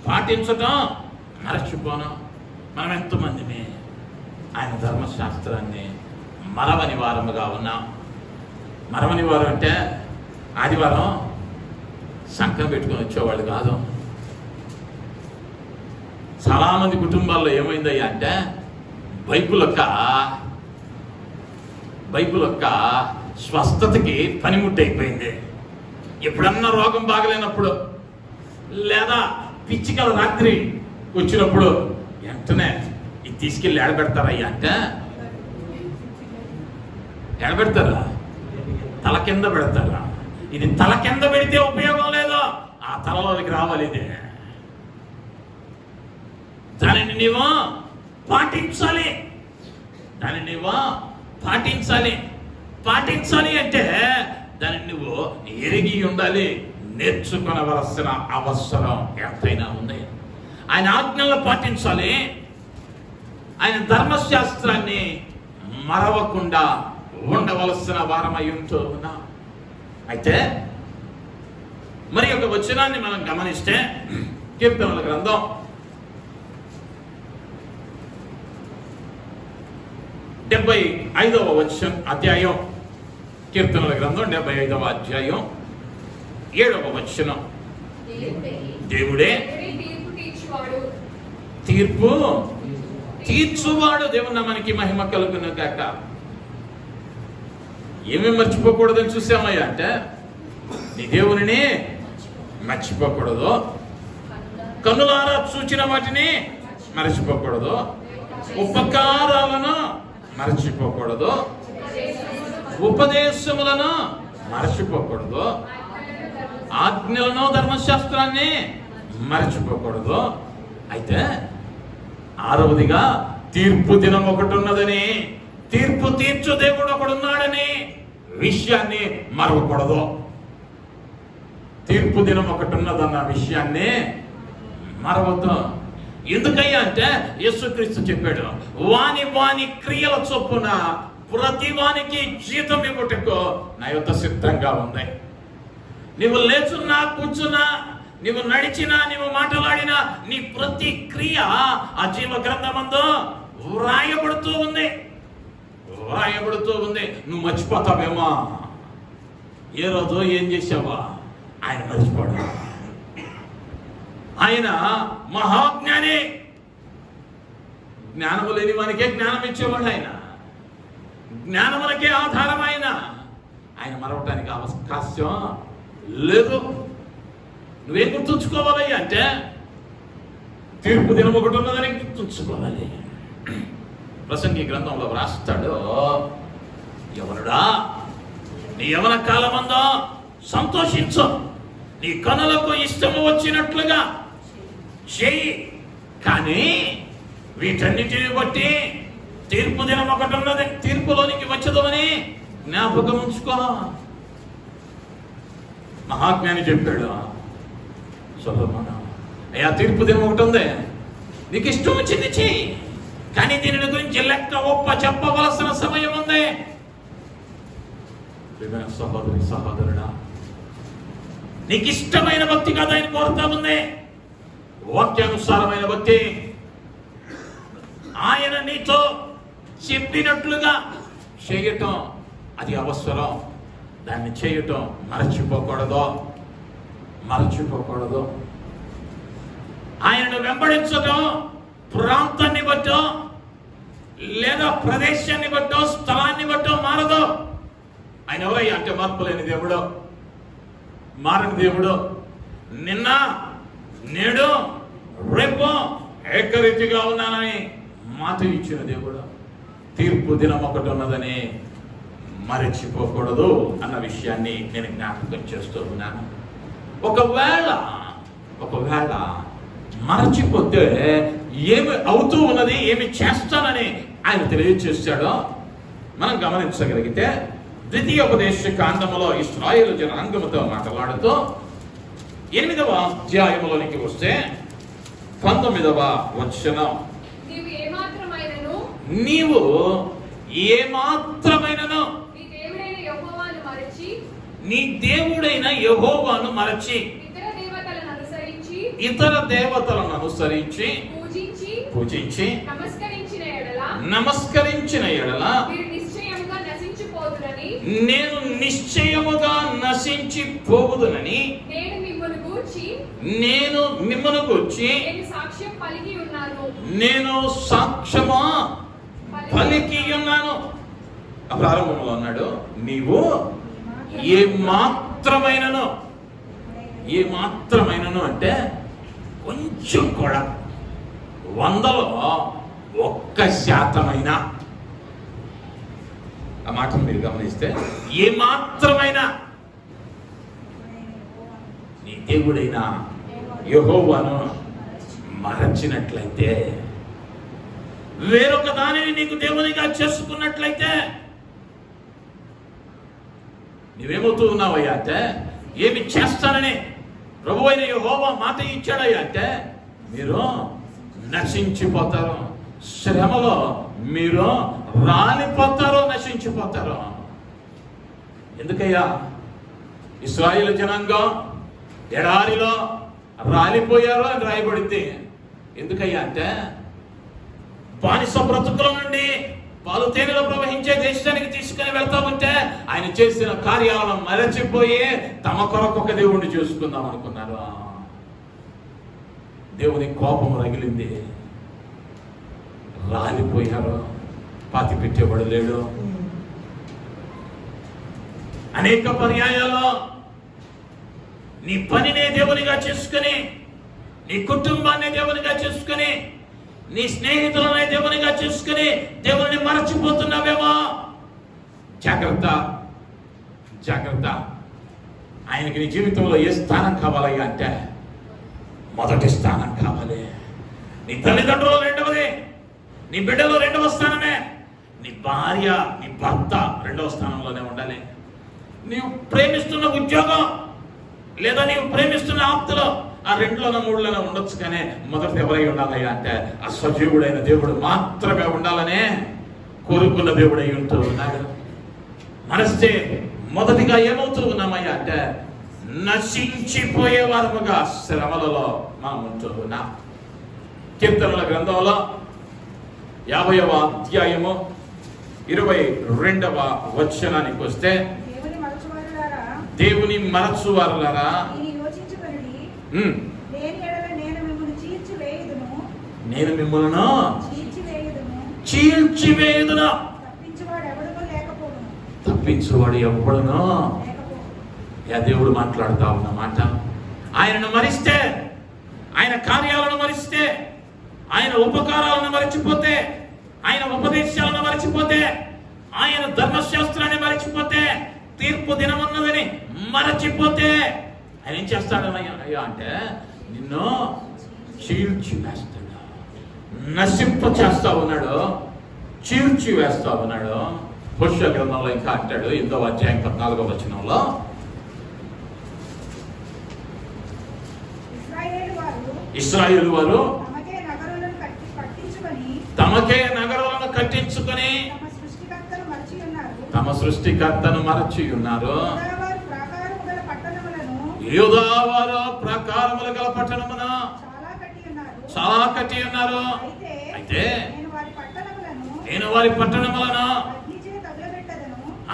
పాటించడం మర్చిపోను. మనం ఎంతమందిని ఆయన ధర్మశాస్త్రాన్ని మరవని వారముగా ఉన్నాం. మరవని వారు అంటే ఆదివారం సంకం పెట్టుకొని వచ్చేవాళ్ళు కాదు. చాలా మంది కుటుంబాల్లో ఏమైందయ్యా అంటే బైబిల్ యొక్క స్వస్థతకి పనిముట్టయిపోయింది. ఎప్పుడన్నా రోగం బాగలేనప్పుడు లేదా పిచ్చికల రాత్రి వచ్చినప్పుడు వెంటనే ఇది తీసుకెళ్ళి ఏడబెడతారయ్యా అంటే ఏడబెడతారా? తల కింద పెడతారా? ఇది తల కింద పెడితే ఉపయోగం లేదు, ఆ తలలోకి రావాలి. ఇది దానిని నీవు పాటించాలి. పాటించాలి అంటే దానిని నువ్వు ఎరిగి ఉండాలి. నేర్చుకోవలసిన అవసరం ఎంతైనా ఉంది. ఆయన ఆజ్ఞలను పాటించాలి. ఆయన ధర్మశాస్త్రాన్ని మరవకుండా ఉండవలసిన వారమై ఉంటూ ఉన్నా. అయితే మరి ఒక వచనాన్ని మనం గమనిస్తే కీర్తనల గ్రంథం 75వ అధ్యాయం, కీర్తనల గ్రంథం 75వ అధ్యాయం 7వ వచనం. దేవుడే తీర్పు తీర్చువాడు. దేవుని నామానికి మహిమ కలుగును గాక. ఏమేమి మర్చిపోకూడదని చూసామయ్యా అంటే నీ దేవుని మర్చిపోకూడదు, కన్నులారా చూచిన వాటిని మర్చిపోకూడదు, ఉపకారాలను మర్చిపోకూడదు, ఉపదేశములను మర్చిపోకూడదు, ఆజ్ఞలను ధర్మశాస్త్రాన్ని మర్చిపోకూడదు. అయితే 6వదిగా తీర్పు దినం ఒకటి ఉన్నదని, తీర్పు తీర్చు దేవుడు ఒకడున్నాడని విషయాన్ని మరవకూడదు. తీర్పు దినం ఒకటి ఉన్నదన్న విషయాన్ని మరవద్దు. ఎందుకయ్యా అంటే యేసుక్రీస్తు చెప్పాడు, వాని క్రియల చొప్పున ప్రతి వానికి జీతం ఇవ్వటకు నా యొద్ద సిద్ధంగా ఉంది. నీవు లేచున్నా, కూర్చున్నా, నీవు నడిచినా, నీవు మాట్లాడినా, నీ ప్రతి క్రియ ఆ జీవ గ్రంథమందు వ్రాయబడుతూ ఉంది. నువ్వు మర్చిపోతావేమో, ఏ రోజు ఏం చేసావా ఆయన మర్చిపోడు. ఆయన మహాజ్ఞాని. జ్ఞానము లేని వానికే జ్ఞానం ఇచ్చేవాడు ఆయన. జ్ఞానములకే ఆధారం ఆయన మరవటానికి అవకాశం లేదు. నువ్వేం గుర్తుంచుకోవాలి అంటే తీర్పు దినం ఒకటి ఉన్నదని గుర్తుంచుకోవాలి. ప్రసంగి గ్రంథంలో వ్రాస్తాడు, యవనుడా నీ యవన కాలమందో సంతోషించు, నీ కనులకు ఇష్టము వచ్చినట్లుగా చెయ్యి, కానీ వీటన్నిటిని బట్టి తీర్పు దినం ఒకటి ఉన్నది, తీర్పులోనికి వచ్చేదని జ్ఞాపకం ఉంచుకో. మహాజ్ఞాని చెప్పాడు సొలొమోను, అయ్యా తీర్పు దినం ఒకటి ఉంది, నీకు ఇష్టం వచ్చింది చెయ్యి, కానీ దీని గురించి లెక్క ఒప్ప చెప్పవలసిన సమయం ఉంది. సహోదరి సహోదరుడా, నీకు ఇష్టమైన భక్తి కాదు ఆయన కోరుతా ఉంది, వాక్యానుసారమైన భక్తి. ఆయన నీతో చెప్పినట్లుగా చేయటం అది అవసరం. దాన్ని చేయటం మరచిపోకూడదు. ఆయనను వెంబడించటం ప్రాంతాన్ని బట్టో లేదా ప్రదేశాన్ని బట్టో స్థలాన్ని బట్టో మారదు. ఆయన ఎవరయ్యా అంటే మార్పు లేని దేవుడు, మారని దేవుడు. నిన్న, నేడు, రేపు ఏకరీతిగా ఉన్నానని మాట ఇచ్చిన దేవుడు తీర్పు దినం ఒకటి ఉన్నదని మరచిపోకూడదు అన్న విషయాన్ని నేను జ్ఞాపకం చేస్తూ ఉన్నాను. ఒకవేళ మరచిపోతే ఏమి అవుతూ ఉన్నది, ఏమి చేస్తానని ఆయన తెలియజేశాడో మనం గమనించగలిగితే ద్వితీయోపదేశ కాండములో ఇశ్రాయేలు జనాంగముతో మాట్లాడుతూ 8వ అధ్యాయములోనికి వస్తే 19వ వచనం, నీవు ఏమాత్రమైనను నీ దేవుడైన యెహోవాను మరచి ఇతర దేవతలను అనుసరించి పూజించి నమస్కరించిన ఎడల నేను నిశ్చయముగా నశించిపోవుదునని నేను మిమ్మల్ని గూర్చి నేను సాక్ష్యమా పలికి ఉన్నాను. ప్రారంభంలో అన్నాడు, నీవు ఏమాత్రమైనను అంటే కొంచెం కూడా 100లో 1% ఆ మాటను మీరు గమనిస్తే, ఏమాత్రమైన నీ దేవుడైన యెహోవాను మరచినట్లయితే, వేరొక దానిని నీకు దేవునిగా చేసుకున్నట్లయితే నువ్వేమవుతూ ఉన్నావయ్యా అంటే, ఏమి చేస్తానని ప్రభు అయిన యెహోవా మాట ఇచ్చాడయ్యా అంటే మీరు నశించిపోతారు, శ్రమలో మీరు రాలిపోతారో నశించిపోతారో. ఎందుకయ్యా ఇశ్రాయేలు జనాంగం ఎడారిలో రాలిపోయారో అని రాయబడింది? ఎందుకయ్యా అంటే బానిస బ్రతుకుల నుండి పాలు తేనెలో ప్రవహించే దేశానికి తీసుకుని వెళ్తా ఉంటే ఆయన చేసిన కార్యాలను మరచిపోయి తమ కొరకు ఒక దేవుణ్ణి చూసుకుందాం అనుకున్నారు. దేవుని కోపం రగిలింది, రాలిపోయారు, పాతి పెట్టేవాడు లేడు. అనేక పర్యాయాలు నీ పనినే దేవునిగా చేసుకుని, నీ కుటుంబాన్ని దేవునిగా చేసుకుని, నీ స్నేహితులనే దేవునిగా చేసుకుని దేవుని మరచిపోతున్నావేమో. జాగ్రత్త. ఆయనకి నీ జీవితంలో ఏ స్థానం కావాలయ్యా అంటే మొదటి స్థానం కావాలి. నీ తల్లిదండ్రులు 2వది, నీ బిడ్డలో 2వ స్థానమే, నీ భార్య నీ భర్త 2వ స్థానంలోనే ఉండాలి. నీవు ప్రేమిస్తున్న ఉద్యోగం లేదా నీవు ప్రేమిస్తున్న ఆప్తులు ఆ 2లోనో 3లోనో ఉండొచ్చు, కానీ మొదటి ఎవరై ఉండాలయ్యా అంటే ఆ సజీవుడైన దేవుడు మాత్రమే ఉండాలనే కోరుకున్న దేవుడై ఉంటూ ఉన్నాడు. మనస్తే మొదటిగా ఏమవుతూ ఉన్నామయ్యా అంటే నశించిపోయే వారముగా శ్రమలలో మనం ఉంటూ ఉన్నాం. కీర్తనల గ్రంథంలో 50వ అధ్యాయము 22వ వచనానికి వస్తే, దేవుని మరచువారులారా నేను మిమ్మల్ని చీల్చివేయుదును, తప్పించువాడు ఎవడునో. దేవుడు మాట్లాడుతా ఉన్నమాట. ఆయనను మరిస్తే, ఆయన కార్యాలను మరిస్తే, ఆయన ఉపకారాలను మరచిపోతే, ఆయన ఉపదేశాలను మరచిపోతే, ఆయన ధర్మశాస్త్రాన్ని మరచిపోతే, తీర్పు దినమున్నదని మరచిపోతే ఆయన ఏం చేస్తాడు అయ్యా అంటే నిన్ను చీల్చి వేస్తాడు, నశింప చేస్తా ఉన్నాడు, చీల్చి వేస్తా ఉన్నాడు. హోషేయ గ్రంథంలో ఇంకా అంటాడు 8వ అధ్యాయం 14వ వచనంలో, ఇశ్రాయేలు వారు తమకే నగరాలను కట్టించుకొని తమ సృష్టికర్తను మరచి ఉన్నారు. యూదావారు ప్రాకారములు గల పట్టణమున చాలా కట్టి ఉన్నారు. అయితే నేను వారి పట్టణములను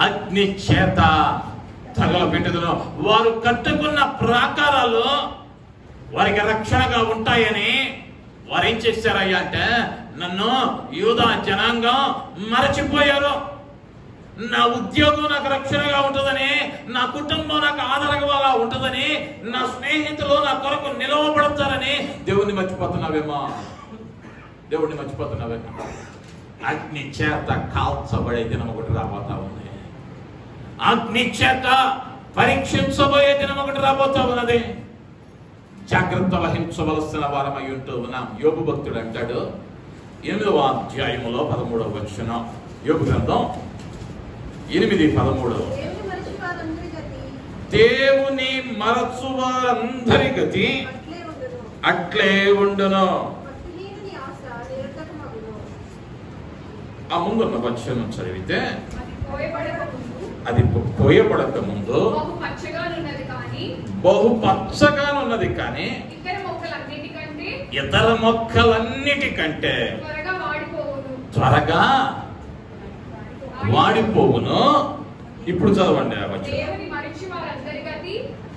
అగ్ని చేత తగలబెట్టెదను. వారు కట్టుకున్న ప్రాకారాలు వారికి రక్షణగా ఉంటాయని వారు ఏం చేశారయ్యా అంటే నన్ను యూదా జనాంగం మరచిపోయారు. నా ఉద్యోగం నాకు రక్షణగా ఉంటుందని, నా కుటుంబం నాకు ఆధారంగా ఉంటుందని, నా స్నేహితులు నా కొరకు నిలవబడతారని దేవుణ్ణి మర్చిపోతున్నావేమో. దేవుడిని మర్చిపోతున్నావే. అగ్ని చేత కాల్చబడే దినం ఒకటి రాబోతా ఉంది. అగ్ని చేత పరీక్షించబోయే దినం ఒకటి రాబోతా ఉన్నది. జాగ్రత్త వహించవలసిన వారమై ఉంటూ ఉన్నాం. యోబు భక్తుడు అంటాడు 8వ అధ్యాయములో 13వ వచనం, యోబు గ్రంథం 8:13, దేవుని మరచు వారందరి గతి అట్లే ఉండును. ఆ ముందున్న వచనం చదివితే, అది పోయబడక ముందు బహు పచ్చగానున్నది కానీ ఇతర మొక్కలన్నిటికంటే త్వరగా వాడిపోవును. ఇప్పుడు చదవండి ఆ వచనం.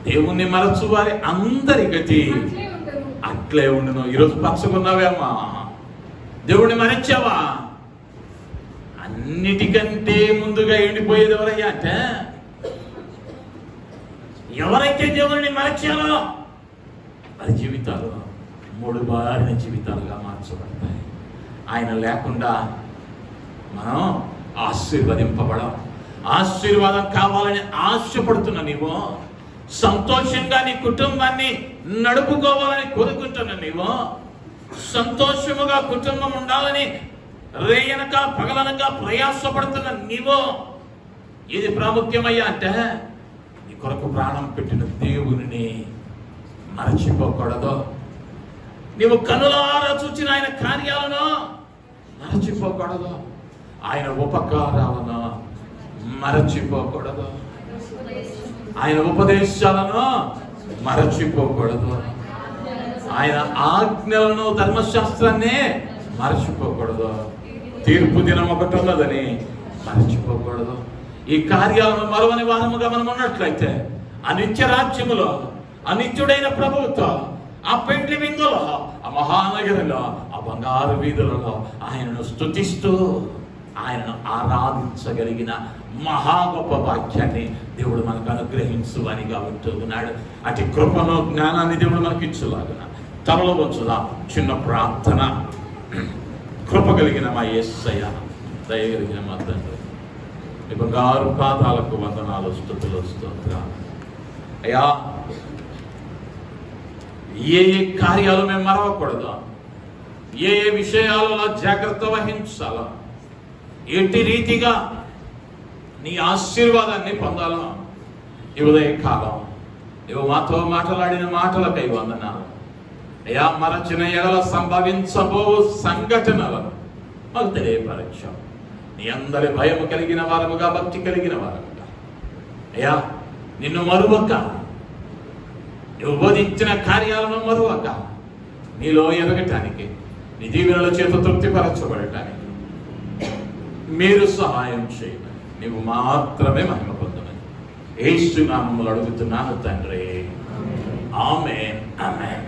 దేవుణ్ణి మరచు వారి అందరి గతి అట్లే ఉండును. ఈరోజు పచ్చగున్నావేమా? దేవుణ్ణి మరచావా? అన్నిటికంటే ముందుగా ఎండిపోయేది ఎవరయ్యా అంటే, ఎవరైతే దేవుణ్ణి మరచారో వారి జీవితాలు మూడుబారిన జీవితాలుగా మార్చబడతాయి. ఆయన లేకుండా మనం ఆశీర్వదింపబడం. ఆశీర్వాదం కావాలని ఆశపడుతున్న నీవు, సంతోషంగా నీ కుటుంబాన్ని నడుపుకోవాలని కోరుకుంటున్న నీవు, సంతోషముగా కుటుంబం ఉండాలని రేయనక పగలనక ప్రయాసపడుతున్న నీవు, ఇది ప్రాముఖ్యమయ్యా అంటే నీ కొరకు ప్రాణం పెట్టిన దేవుని మరచిపోకూడదు. నీవు కనులారా చూచిన ఆయన కార్యాలను మరచిపోకూడదు. ఆయన ఉపకారాలను మరచిపోకూడదు. ఆయన ఉపదేశాలను మరచిపోకూడదు. ఆయన ఆజ్ఞలను, ధర్మశాస్త్రాన్ని మరచిపోకూడదు. తీర్పు దినం ఒకటి ఉన్నదని మరచిపోకూడదు. ఈ కార్యాలను మరవని వారముగా మనం ఉన్నట్లయితే ఆ నిత్య రాజ్యములో, ఆ నిత్యుడైన ప్రభువుతో, ఆ పెండ్లి విందులో, ఆ మహానగరిలో, ఆ బంగారు వీధులలో ఆయనను స్తుతిస్తూ ఆయనను ఆరాధించగలిగిన మహా గొప్ప భాగ్యాన్ని దేవుడు మనకు అనుగ్రహించువానిగా ఉంటూ ఉన్నాడు. అటు కృపను, జ్ఞానాన్ని దేవుడు మనకి ఇచ్చులాగున తమలో వచ్చుదా చిన్న ప్రార్థన. కృప కలిగిన మా యేసయ్య, దయగలిగిన మా తండ్రి, మీ బంగారు పాదాలకు వందనాలు, స్తుతులు, స్తోత్రాలు. అయ్యా, ఏ ఏ కార్యాలు మేము మరవకూడదు, ఏ ఏ విషయాలలో జాగ్రత్త వహించాలో, ఎట్టి రీతిగా నీ ఆశీర్వాదాన్ని పొందాలో ఈ ఉదయకాలం నువ్వు మాతో మాట్లాడిన మాటలకై వందనాలు. అయ్యా, మరచిన ఎడల సంభవించబో సంఘటనలను మాకు తెలియపరచాం. నీ అందరి భయము కలిగిన వారముగా, భక్తి కలిగిన వారముగా, అయ్యా నిన్ను మరువక, నువ్వు బోధించిన కార్యాలను మరువక నీలో ఎదగటానికి, నీ దీవెనల చేత తృప్తిపరచబడటానికి మీరు సహాయం చేయమని, నీవు మాత్రమే మహిమ పొందమని యేసు నామములో అడుగుతున్నాను తండ్రి. ఆమేన్, ఆమేన్.